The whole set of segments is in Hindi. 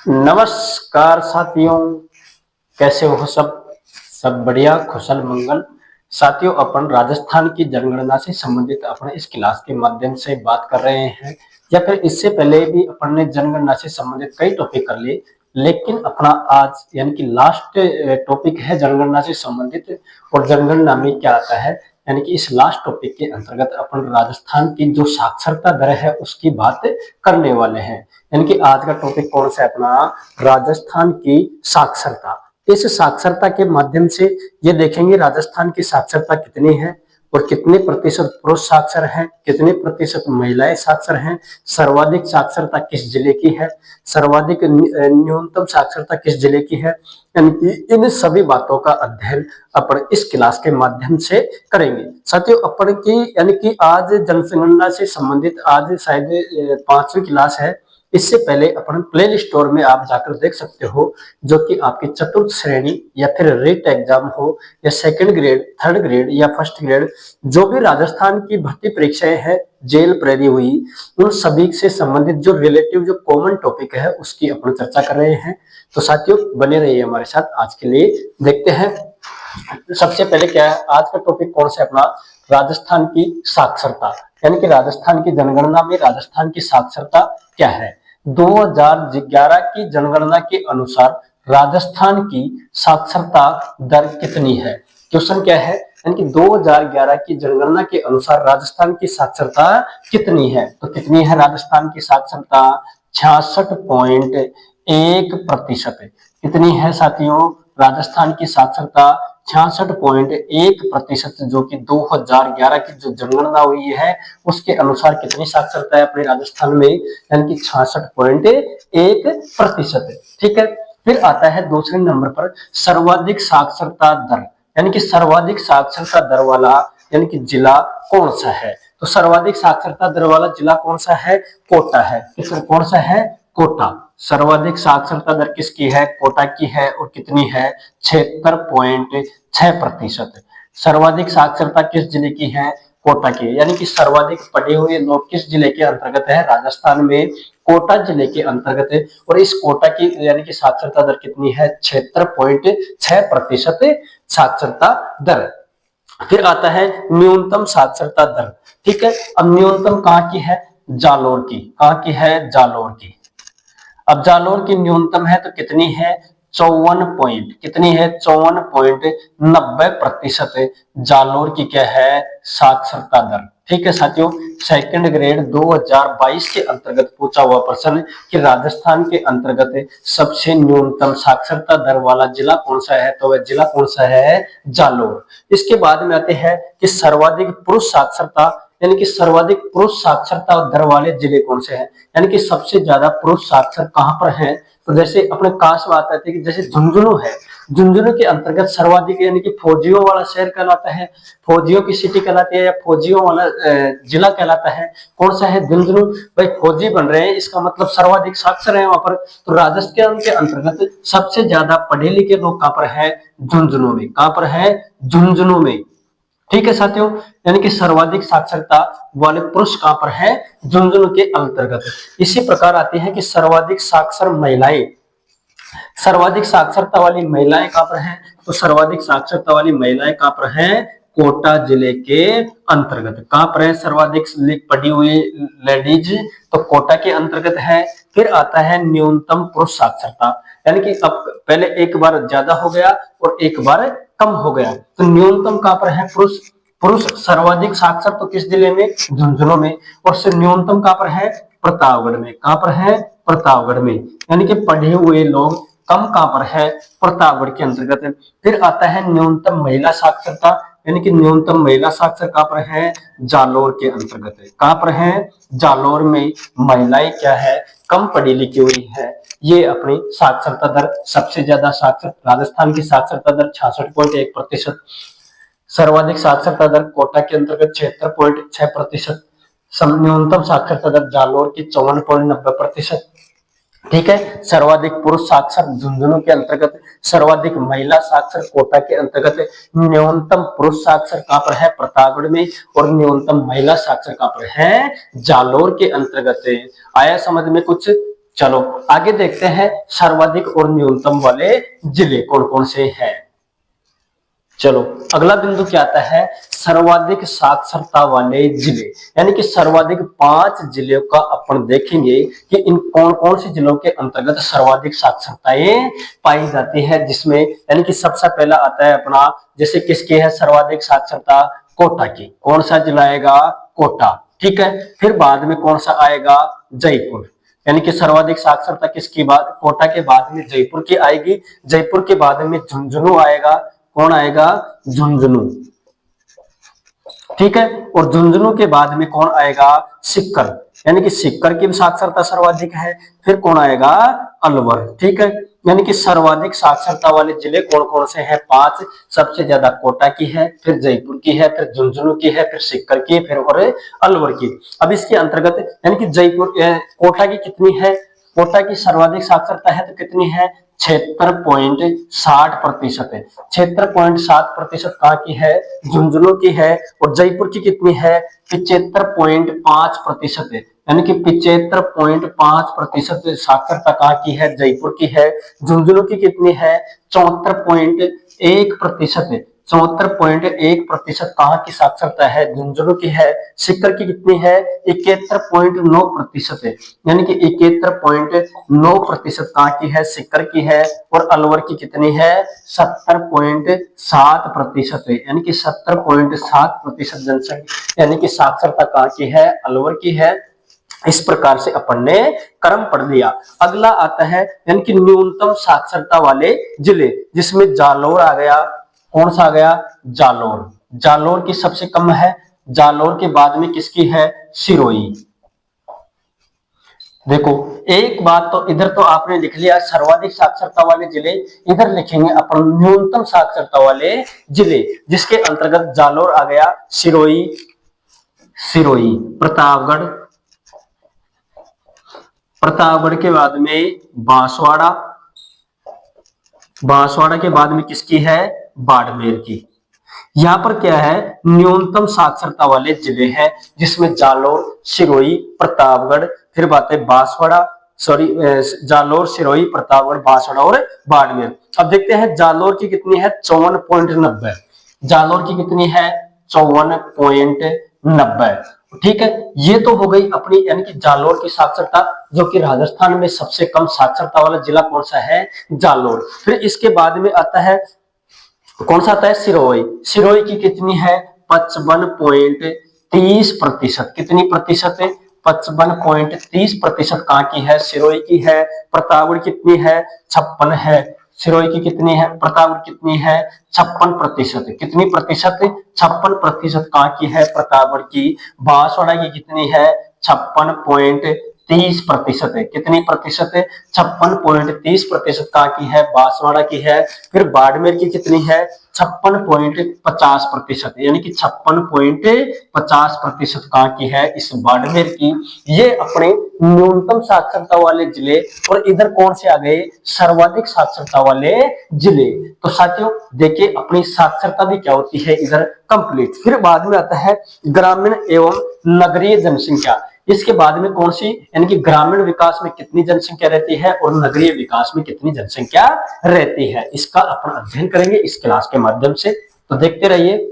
नमस्कार साथियों, कैसे हो सब? सब बढ़िया, कुशल मंगल। साथियों, अपन राजस्थान की जनगणना से संबंधित अपने इस क्लास के माध्यम से बात कर रहे हैं, या फिर इससे पहले भी अपन ने जनगणना से संबंधित कई टॉपिक कर लिए, लेकिन अपना आज यानी कि लास्ट टॉपिक है जनगणना से संबंधित। और जनगणना में क्या आता है, यानी कि इस लास्ट टॉपिक के अंतर्गत अपन राजस्थान की जो साक्षरता दर है उसकी बात करने वाले हैं। यानी कि आज का टॉपिक कौन सा है अपना? राजस्थान की साक्षरता। इस साक्षरता के माध्यम से ये देखेंगे राजस्थान की साक्षरता कितनी है और कितने प्रतिशत पुरुष साक्षर हैं, कितने प्रतिशत महिलाएं साक्षर हैं, सर्वाधिक साक्षरता किस जिले की है, सर्वाधिक न्यूनतम साक्षरता किस जिले की है। यानी कि इन सभी बातों का अध्ययन अपन इस क्लास के माध्यम से करेंगे। साथियों, अपन की यानी कि आज जनगणना से संबंधित आज शायद 5वीं क्लास है। इससे पहले अपन प्ले स्टोर में आप जाकर देख सकते हो, जो कि आपकी चतुर्थ श्रेणी या फिर रेट एग्जाम हो, या सेकंड ग्रेड, थर्ड ग्रेड या फर्स्ट ग्रेड, जो भी राजस्थान की भर्ती परीक्षाएं हैं जेल प्रेरी हुई, उन सभी से संबंधित जो रिलेटिव जो कॉमन टॉपिक है उसकी अपन चर्चा कर रहे हैं। तो साथियों, बने रहिए हमारे साथ। आज के लिए देखते हैं सबसे पहले क्या है आज का टॉपिक, कौन सा अपना? राजस्थान की साक्षरता। यानी कि राजस्थान की जनगणना में राजस्थान की साक्षरता क्या है। 2011 की जनगणना के अनुसार राजस्थान की साक्षरता दर कितनी है? क्वेश्चन क्या है, यानी कि 2011 की जनगणना के अनुसार राजस्थान की साक्षरता कितनी है? तो कितनी है राजस्थान की साक्षरता? 66.1%। कितनी है साथियों राजस्थान की साक्षरता? 66.1%, जो कि 2011 की जो जनगणना हुई है उसके अनुसार कितनी साक्षरता है अपने राजस्थान में? यानी कि 66.1%। ठीक है। फिर आता है दूसरे नंबर पर सर्वाधिक साक्षरता दर। यानी कि सर्वाधिक साक्षरता दर वाला यानी कि जिला कौन सा है? तो सर्वाधिक साक्षरता दर वाला जिला कौन सा है? कोटा है। कौन सा है? कोटा। सर्वाधिक साक्षरता दर किसकी है? कोटा की है। और कितनी है? 76.6%। सर्वाधिक साक्षरता किस जिले की है? कोटा की। यानी कि सर्वाधिक पढ़े हुए लोग किस जिले के अंतर्गत है? राजस्थान में कोटा जिले के अंतर्गत है। और इस कोटा की यानी कि साक्षरता दर कितनी है? 76.6% साक्षरता दर। फिर आता है न्यूनतम साक्षरता दर। ठीक है। अब न्यूनतम कहाँ की है? जालोर की। कहाँ की है? जालोर की। अब जालोर की न्यूनतम है तो कितनी है? 54 पॉइंट। कितनी है? 54.90% जालोर की क्या है? साक्षरता दर। ठीक है साथियों, सेकंड ग्रेड 2022 के अंतर्गत पूछा हुआ प्रश्न कि राजस्थान के अंतर्गत सबसे न्यूनतम साक्षरता दर वाला जिला कौन सा है? तो वह जिला कौन सा है? जालोर। इसके बाद में आते हैं कि सर्वाधिक पुरुष साक्षरता, यानी कि सर्वाधिक पुरुष साक्षरता दर वाले जिले कौन से हैं? यानी कि सबसे ज्यादा पुरुष साक्षर कहां पर हैं? तो जैसे अपने काश में आता है कि जैसे झुंझुनू है, झुंझुनू के अंतर्गत सर्वाधिक यानी कि फौजियों वाला शहर कहलाता है, फौजियों की सिटी कहलाती है, या फौजियों वाला जिला कहलाता है। कौन सा है? झुंझुनू। भाई फौजी बन रहे हैं, इसका मतलब सर्वाधिक साक्षर है वहां पर। तो राजस्थान के अंतर्गत सबसे ज्यादा पढ़े लिखे लोग कहां पर है? झुंझुनू में। कहां पर है? झुंझुनू में। ठीक है साथियों, यानी कि सर्वाधिक साक्षरता वाले पुरुष कहां पर है? झुंझुनू के अंतर्गत। इसी प्रकार आती है कि सर्वाधिक साक्षर महिलाएं। सर्वाधिक साक्षरता वाली महिलाएं कहां पर हैं? तो सर्वाधिक साक्षरता वाली महिलाएं कहां पर हैं? कोटा जिले के अंतर्गत। कहां पर है सर्वाधिक पढ़ी हुई लेडीज? तो कोटा के अंतर्गत है। फिर आता है न्यूनतम पुरुष साक्षरता, यानी कि अब पहले एक बार ज्यादा हो गया और एक बार कम हो गया। तो न्यूनतम कहां पर है? पुरुष। पुरुष सर्वाधिक साक्षर तो किस जिले में? झुंझुनू में। और से न्यूनतम कहां पर है? प्रतापगढ़ में। कहां पर है? प्रतापगढ़ में। यानी कि पढ़े हुए लोग कम कहां पर है? प्रतापगढ़ के अंतर्गत। फिर आता है न्यूनतम महिला साक्षरता, यानी कि न्यूनतम महिला साक्षर कहां पर है? जालोर के अंतर्गत है। कहां पर है? जालोर में महिलाएं क्या है? कम पढ़ी लिखी हुई है। ये अपनी साक्षरता दर सबसे ज्यादा साक्षर राजस्थान की साक्षरता दर 66.1%। सर्वाधिक साक्षरता दर कोटा के अंतर्गत 76.6%। न्यूनतम साक्षरता दर जालोर की 54.90%। ठीक है। सर्वाधिक पुरुष साक्षर झुंझुनू के अंतर्गत, सर्वाधिक महिला साक्षर कोटा के अंतर्गत, न्यूनतम पुरुष साक्षर कहां पर है? प्रतापगढ़ में। और न्यूनतम महिला साक्षर कहां पर है? जालोर के अंतर्गत। आया समझ में कुछ? चलो आगे देखते हैं सर्वाधिक और न्यूनतम वाले जिले कौन कौन से हैं। चलो अगला बिंदु क्या आता है, सर्वाधिक साक्षरता वाले जिले, यानी कि सर्वाधिक 5 जिलों का अपन देखेंगे कि इन कौन कौन से जिलों के अंतर्गत सर्वाधिक साक्षरताएं पाई जाती है, जिसमें यानी कि सबसे पहला आता है अपना, जैसे किसकी है सर्वाधिक साक्षरता, कोटा की। कौन सा जिला आएगा, कोटा, ठीक है। फिर बाद में कौन सा आएगा, जयपुर, यानी कि सर्वाधिक साक्षरता किसकी बात, कोटा के बाद में जयपुर की आएगी। जयपुर के बाद में झुंझुनू आएगा। कौन आएगा, झुंझुनू, ठीक है। और झुंझुनू के बाद में कौन आएगा, सीकर, यानी कि सीकर की साक्षरता सर्वाधिक है। फिर कौन आएगा, अलवर, ठीक है। यानी कि सर्वाधिक साक्षरता वाले जिले कौन कौन से हैं, 5। सबसे ज्यादा कोटा की है, फिर जयपुर की है, फिर झुंझुनू की है, फिर सीकर की, फिर और अलवर की। अब इसके अंतर्गत यानी कि जयपुर, कोटा की कितनी है, कोटा की सर्वाधिक साक्षरता है तो कितनी है, 76.60% है। 76.60% कहाँ की है, झुंझुनू की है। और जयपुर की कितनी है, 75.5% है, यानी कि 75.5% साक्षरता कहाँ की है, जयपुर की है। झुंझुनू की कितनी है, 74.1% है। 74.1% कहाँ की साक्षरता है, झुंझुनू की है। सीकर की कितनी है, 71.9% है, यानी कि 71.9% कहाँ की है, सीकर की है। और अलवर की कितनी है, 70.7% है, यानी कि 70.7% जनसंख्या यानी कि साक्षरता कहाँ की है, अलवर की है। इस प्रकार से अपन ने क्रम पढ़ लिया। अगला आता है यानी कि न्यूनतम साक्षरता वाले जिले, जिसमें जालोर आ गया। कौन सा आ गया, जालोर, जालोर की सबसे कम है। जालोर के बाद में किसकी है, सिरोही। देखो एक बात तो इधर तो आपने लिख लिया सर्वाधिक साक्षरता वाले जिले, इधर लिखेंगे अपन न्यूनतम साक्षरता वाले जिले, जिसके अंतर्गत जालोर आ गया, सिरोही, सिरोही, प्रतापगढ़, प्रतापगढ़ के बाद में बांसवाड़ा, बांसवाड़ा के बाद में किसकी है, बाड़मेर की। यहाँ पर क्या है, न्यूनतम साक्षरता वाले जिले हैं, जिसमें जालोर, सिरोही, प्रतापगढ़, फिर बात है बांसवाड़ा, सॉरी जालोर, सिरोही, प्रतापगढ़, बांसवाड़ा और बाड़मेर। अब देखते हैं जालोर की कितनी है, 54.90। जालोर की कितनी है, 54.90, ठीक है। ये तो हो गई अपनी यानी कि जालोर की साक्षरता, जो कि राजस्थान में सबसे कम साक्षरता वाला जिला कौन सा है, जालोर। फिर इसके बाद में आता है कौन सा आता है, सिरोही। सिरोही की कितनी है, 55.30%। कितनी प्रतिशत है, 55.30% कहाँ की है, सिरोही की है। प्रतापगढ़ कितनी है, 56 है। सिरोही की कितनी है, प्रतापगढ़ कितनी है, 56%। कितनी प्रतिशत, 56% कहाँ की है, प्रतापगढ़ की। बांसवाड़ा की कितनी है, 56.30% है। कितनी प्रतिशत है, 56.30% कहाँ की है, बांसवाड़ा की है। फिर बाड़मेर की कितनी है, 56.50%, यानी कि 56.50% कहाँ की है, इस बाड़मेर की। ये अपने न्यूनतम साक्षरता वाले जिले। और इधर कौन से आ गए, सर्वाधिक साक्षरता वाले जिले। तो साथियों देखिए अपनी साक्षरता भी क्या होती है इधर कंप्लीट। फिर बाद में आता है ग्रामीण एवं नगरीय जनसंख्या। इसके बाद में कौन सी, यानी कि ग्रामीण विकास में कितनी जनसंख्या रहती है और नगरीय विकास में कितनी जनसंख्या रहती है, इसका अपन अध्ययन करेंगे इस क्लास के माध्यम से। तो देखते रहिए।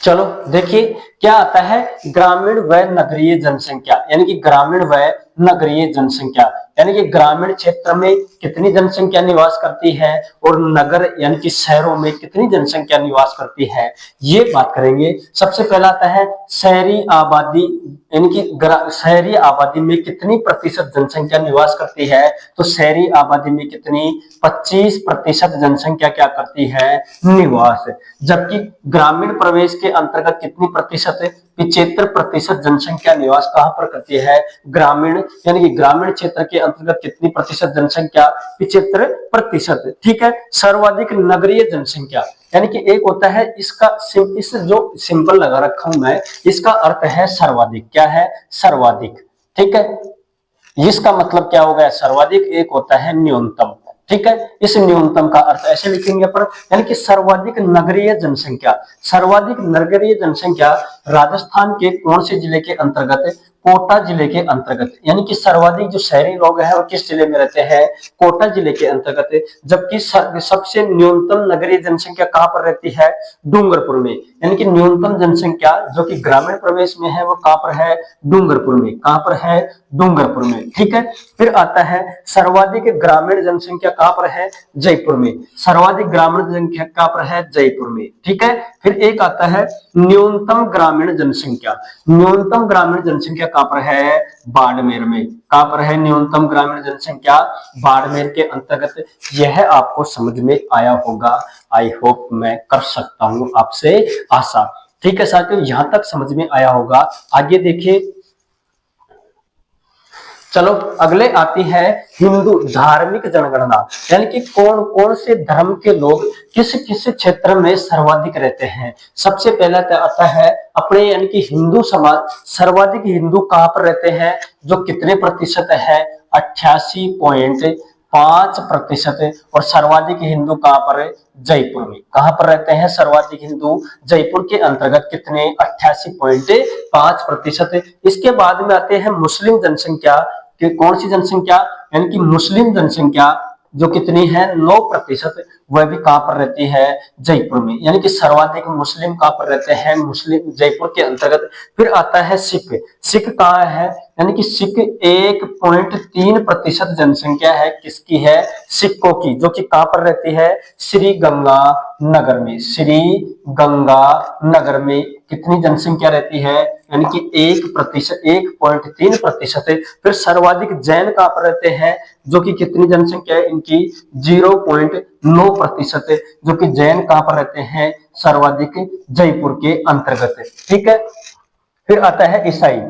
चलो देखिए क्या आता है, ग्रामीण व नगरीय जनसंख्या, यानी कि ग्रामीण व नगरीय जनसंख्या, यानी कि ग्रामीण क्षेत्र में कितनी जनसंख्या निवास करती है और नगर यानी कि शहरों में कितनी जनसंख्या निवास करती है, ये बात करेंगे। सबसे पहला आता है शहरी आबादी, यानी कि शहरी आबादी में कितनी प्रतिशत जनसंख्या निवास करती है। तो शहरी आबादी में कितनी, 25% जनसंख्या क्या करती है, निवास। जबकि ग्रामीण प्रवेश के अंतर्गत कितनी प्रतिशत है, 75% जनसंख्या निवास कहां पर करती है, ग्रामीण, यानी कि ग्रामीण क्षेत्र के अंतर्गत कितनी प्रतिशत जनसंख्या, 75%, ठीक है। सर्वाधिक नगरीय जनसंख्या, यानी कि एक होता है इसका इस जो सिंबल लगा रखा हूं मैं, इसका अर्थ है सर्वाधिक। क्या है, सर्वाधिक, ठीक है। इसका मतलब क्या होगा, सर्वाधिक। एक होता है न्यूनतम, ठीक है। इस न्यूनतम का अर्थ ऐसे लिखेंगे अपन, यानी कि सर्वाधिक नगरीय जनसंख्या। सर्वाधिक नगरीय जनसंख्या राजस्थान के कौन से जिले के अंतर्गत कोटा जिले के अंतर्गत, यानी कि सर्वाधिक जो शहरी लोग हैं वो किस जिले में रहते हैं, कोटा जिले के अंतर्गत। जबकि सबसे न्यूनतम नगरीय जनसंख्या कहां पर रहती है, डूंगरपुर में, यानी कि न्यूनतम जनसंख्या जो कि ग्रामीण प्रदेश में है वो कहां पर है, डूंगरपुर में। कहां पर है, डूंगरपुर में, ठीक है। फिर आता है सर्वाधिक ग्रामीण जनसंख्या कहां पर है, जयपुर में। सर्वाधिक ग्रामीण जनसंख्या कहां पर है, जयपुर में, ठीक है। फिर एक आता है न्यूनतम ग्रामीण जनसंख्या। न्यूनतम ग्रामीण जनसंख्या कहां पर है, बाड़मेर में। कहां पर है न्यूनतम ग्रामीण जनसंख्या, बाड़मेर के अंतर्गत। यह आपको समझ में आया होगा, आई होप, मैं कर सकता हूं आपसे आशा, ठीक है साथियों, यहां तक समझ में आया होगा। आगे देखिए, चलो अगले आती है हिंदू धार्मिक जनगणना, यानी कि कौन कौन से धर्म के लोग किस किस क्षेत्र में सर्वाधिक रहते हैं। सबसे पहला आता है अपने, यानी कि हिंदू समाज, सर्वाधिक हिंदू कहां पर रहते हैं, जो कितने प्रतिशत है, 88.5%। और सर्वाधिक हिंदू कहां पर है, जयपुर में। कहां पर रहते हैं सर्वाधिक हिंदू, जयपुर के अंतर्गत, कितने, 88.5%। इसके बाद में आते हैं मुस्लिम जनसंख्या, कि कौन सी जनसंख्या, यानी कि मुस्लिम जनसंख्या जो कितनी है, 9%। वह भी कहां पर रहती है, जयपुर में, यानी कि सर्वाधिक मुस्लिम कहां पर रहते हैं, मुस्लिम, जयपुर के अंतर्गत। फिर आता है सिख। सिख कहां है, यानी कि सिख 1.3% जनसंख्या है, किसकी है, सिखों की, जो कि कहां पर रहती है, श्री गंगा नगर में। श्री गंगा नगर में कितनी जनसंख्या रहती है, यानी कि 1.3%। फिर सर्वाधिक जैन कहां पर रहते हैं, जो कि कितनी जनसंख्या है इनकी, 0.9%, जो कि जैन कहां पर रहते हैं, सर्वाधिक जयपुर के अंतर्गत, ठीक है। फिर आता है ईसाई।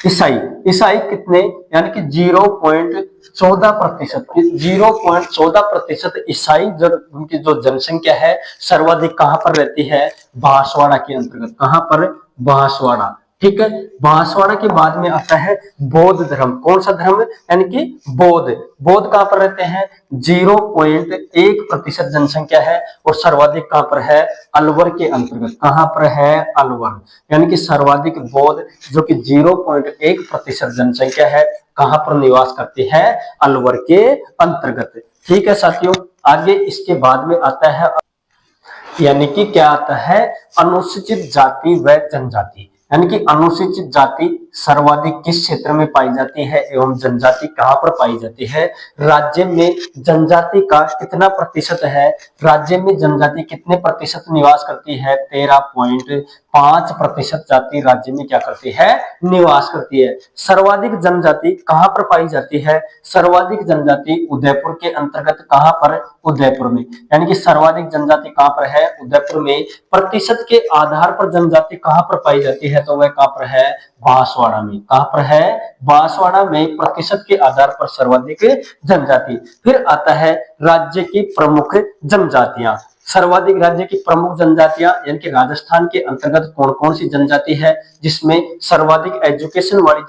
ईसाई ईसाई कितने, यानी कि 0.14%। 0.14% ईसाई जो उनकी जो जनसंख्या है सर्वाधिक कहां पर रहती है, बांसवाड़ा के अंतर्गत। कहां पर, बांसवाड़ा, ठीक है। बांसवाड़ा के बाद में आता है बौद्ध धर्म। कौन सा धर्म, यानी कि बौद्ध। बौद्ध कहां पर रहते हैं, 0.1% जनसंख्या है। और सर्वाधिक कहां पर है, अलवर के अंतर्गत। कहां पर है, अलवर, यानी कि सर्वाधिक बौद्ध जो कि 0.1% जनसंख्या है, कहां पर निवास करती है, अलवर के अंतर्गत, ठीक है साथियों। आगे इसके बाद में आता है, यानी कि क्या आता है, अनुसूचित जाति व जनजाति। यानी कि अनुसूचित जाति सर्वाधिक किस क्षेत्र में पाई जाती है एवं जनजाति कहां पर पाई जाती है। राज्य में जनजाति का कितना प्रतिशत है, राज्य में जनजाति कितने प्रतिशत निवास करती है, 13.5% जाति राज्य में क्या करती है, निवास करती है। सर्वाधिक जनजाति कहां पर पाई जाती है, सर्वाधिक जनजाति उदयपुर के अंतर्गत। कहां पर, उदयपुर में, यानी कि सर्वाधिक जनजाति कहां पर है, उदयपुर में। प्रतिशत के आधार पर जनजाति कहां पर पाई जाती है, तो वह कहां पर है, बांसवाड़ा में। कहां पर है, बांसवाड़ा में प्रतिशत के आधार पर सर्वाधिक जनजाति। फिर आता है राज्य की प्रमुख जनजातियां। सर्वाधिक राज्य की प्रमुख जनजातियां, यानी कि राजस्थान के अंतर्गत कौन कौन सी जनजाति है, जिसमें सर्वाधिक एजुकेशन वाली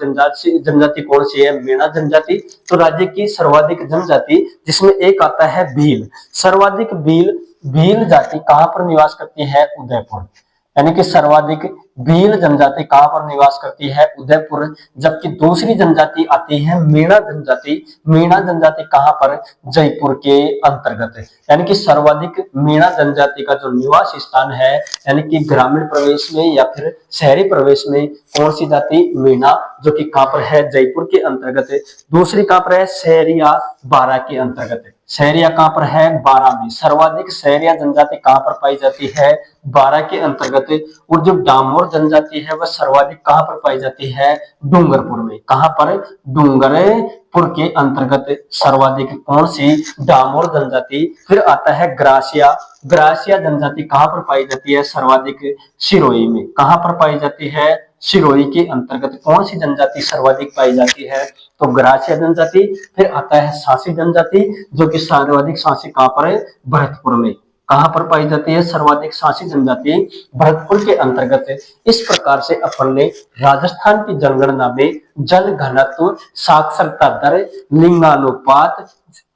जनजाति कौन सी है, मीणा जनजाति। तो राज्य की सर्वाधिक जनजाति जिसमें एक आता है भील। सर्वाधिक भील जाति कहां पर निवास करती है, उदयपुर, यानी कि सर्वाधिक भील जनजाति कहां पर निवास करती है, उदयपुर। जबकि दूसरी जनजाति आती है मीणा जनजाति। मीणा जनजाति कहां पर, जयपुर के अंतर्गत। यानी कि सर्वाधिक मीणा जनजाति का जो निवास स्थान है, यानी कि ग्रामीण प्रदेश में या फिर शहरी प्रदेश में, कौन सी जाति, मीणा, जो कि कहां पर है, जयपुर के अंतर्गत। दूसरी कहां पर है, सहरिया, बारां के अंतर्गत। सहरिया कहां पर है, बारां में। सर्वाधिक सहरिया जनजाति कहां पर पाई जाती है, बारां के अंतर्गत। और जो डामोर जनजाति है वह सर्वाधिक कहां पर पाई जाती है, डूंगरपुर में। कहां पर, डूंगरपुर के अंतर्गत सर्वाधिक कौन सी, डामोर जनजाति। फिर आता है ग्रासिया। ग्रासिया जनजाति कहां पर पाई जाती है, सर्वाधिक सिरोही में। कहां पर पाई जाती है, सिरोही के अंतर्गत। कौन सी जनजाति सर्वाधिक पाई जाती है, तो ग्रासिया जनजाति। फिर आता है सांसी जनजाति, जो कि सर्वाधिक सांसी कहां पर है, भरतपुर में। कहां पर पाई जाती है, सर्वाधिक सांसी जनजाति भरतपुर के अंतर्गत है। इस प्रकार से अपन ने राजस्थान की जनगणना में जन घनत्व, साक्षरता दर, लिंगानुपात,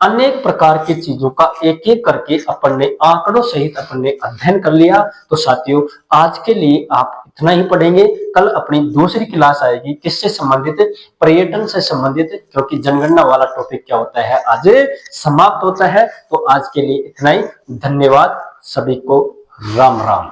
अनेक प्रकार की चीजों का एक एक करके अपन ने आंकड़ों सहित अपन ने अध्ययन कर लिया। तो साथियों आज के लिए आप इतना ही पढ़ेंगे। कल अपनी दूसरी क्लास आएगी, किससे संबंधित? पर्यटन से संबंधित, क्योंकि जनगणना वाला टॉपिक क्या होता है, आज समाप्त होता है। तो आज के लिए इतना ही। धन्यवाद सभी को। राम राम।